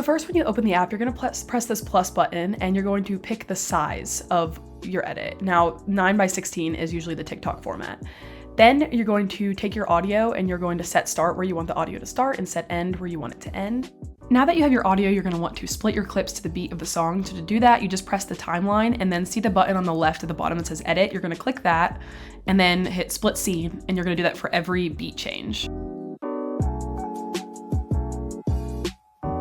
So first, when you open the app, you're gonna press this plus button and you're going to pick the size of your edit. Now, 9:16 is usually the TikTok format. Then you're going to take your audio and you're going to set start where you want the audio to start and set end where you want it to end. Now that you have your audio, you're gonna want to split your clips to the beat of the song. So to do that, you just press the timeline and then see the button on the left at the bottom that says edit. You're gonna click that and then hit split scene, and you're gonna do that for every beat change.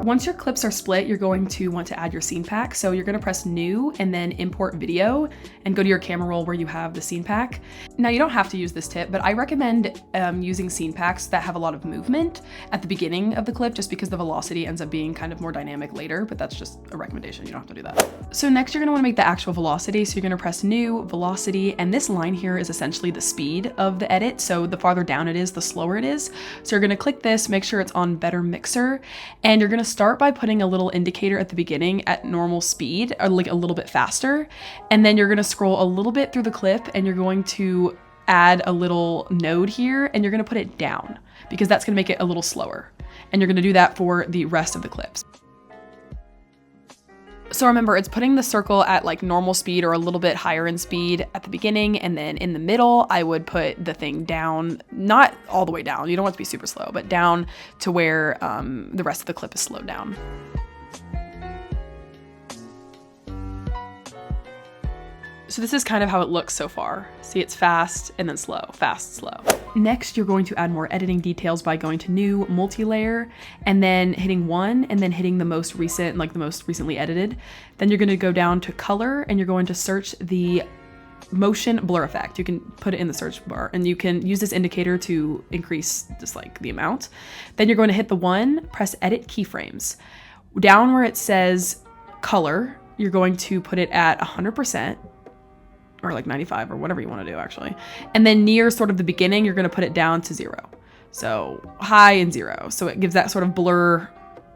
Once your clips are split, you're going to want to add your scene pack. So you're gonna press new and then import video and go to your camera roll where you have the scene pack. Now you don't have to use this tip, but I recommend using scene packs that have a lot of movement at the beginning of the clip, just because the velocity ends up being kind of more dynamic later, but that's just a recommendation, you don't have to do that. So next you're gonna wanna make the actual velocity. So you're gonna press new, velocity, and this line here is essentially the speed of the edit. So the farther down it is, the slower it is. So you're gonna click this, make sure it's on better mixer, and you're gonna start by putting a little indicator at the beginning at normal speed, or like a little bit faster. And then you're gonna scroll a little bit through the clip and you're going to add a little node here and you're gonna put it down because that's gonna make it a little slower. And you're gonna do that for the rest of the clips. So remember, it's putting the circle at like normal speed or a little bit higher in speed at the beginning, and then in the middle, I would put the thing down, not all the way down, you don't want it to be super slow, but down to where the rest of the clip is slowed down. So this is kind of how it looks so far. See, it's fast and then slow, fast, slow. Next, you're going to add more editing details by going to new, multi-layer, and then hitting 1, and then hitting the most recent, like the most recently edited. Then you're gonna go down to color and you're going to search the motion blur effect. You can put it in the search bar and you can use this indicator to increase just like the amount. Then you're going to hit the 1, press edit keyframes. Down where it says color, you're going to put it at 100%. Or like 95 or whatever you want to do actually. And then near sort of the beginning, you're going to put it down to 0. So high and 0. So it gives that sort of blur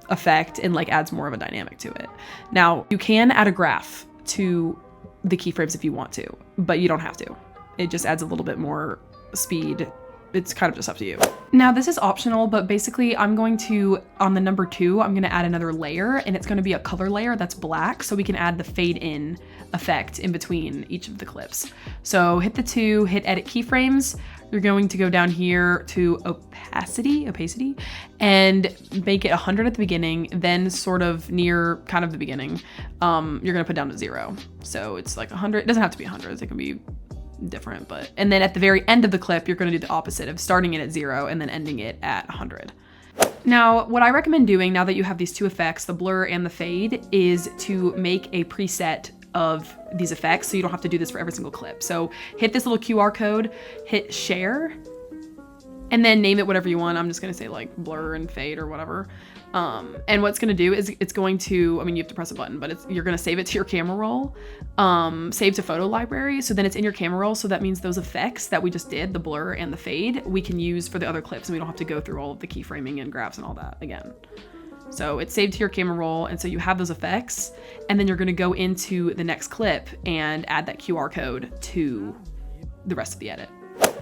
effect and like adds more of a dynamic to it. Now you can add a graph to the keyframes if you want to, but you don't have to. It just adds a little bit more speed. It's kind of just up to you. Now this is optional, but basically I'm going to, on the number 2, I'm gonna add another layer, and it's gonna be a color layer that's black, so we can add the fade in effect in between each of the clips. So hit the 2, hit edit keyframes. You're going to go down here to opacity, and make it 100 at the beginning, then sort of near kind of the beginning, you're gonna put down to 0. So it's like 100, it doesn't have to be 100, it can be different, but, and then at the very end of the clip, you're gonna do the opposite of starting it at 0 and then ending it at 100. Now, what I recommend doing now that you have these two effects, the blur and the fade, is to make a preset of these effects so you don't have to do this for every single clip. So hit this little QR code, hit share, and then name it whatever you want. I'm just gonna say like blur and fade or whatever. And what's gonna do is it's going to, I mean, you have to press a button, but you're gonna save it to your camera roll, save to photo library. So then it's in your camera roll. So that means those effects that we just did, the blur and the fade, we can use for the other clips, and we don't have to go through all of the keyframing and graphs and all that again. So it's saved to your camera roll, and so you have those effects, and then you're gonna go into the next clip and add that QR code to the rest of the edit.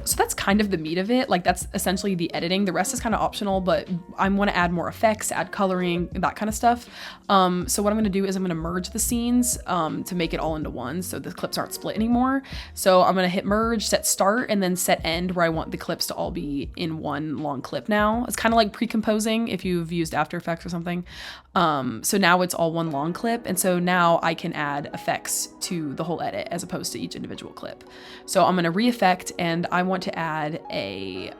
So that's kind of the meat of it. Like that's essentially the editing. The rest is kind of optional, but I want to add more effects, add coloring, that kind of stuff. So what I'm going to do is I'm going to merge the scenes to make it all into one, so the clips aren't split anymore. So I'm going to hit merge, set start, and then set end, where I want the clips to all be in one long clip now. It's kind of like pre-composing if you've used After Effects or something. So now it's all one long clip, and so now I can add effects to the whole edit as opposed to each individual clip. So I'm going to re-effect, and I want to add a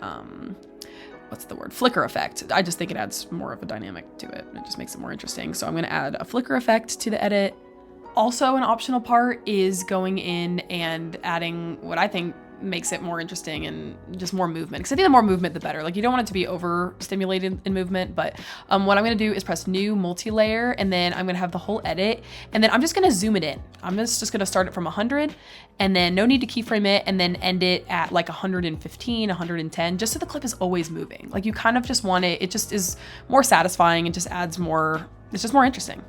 what's the word, flicker effect. I just think it adds more of a dynamic to it. It just makes it more interesting. So I'm going to add a flicker effect to the edit. Also, an optional part is going in and adding what I think makes it more interesting and just more movement, because I think the more movement the better. Like, you don't want it to be overstimulated in movement, but what I'm going to do is press new, multi-layer, and then I'm going to have the whole edit, and then I'm just going to zoom it in. I'm just going to start it from 100, and then no need to keyframe it, and then end it at like 115, 110, just so the clip is always moving. Like, you kind of just want it, it just is more satisfying and just adds more, it's just more interesting.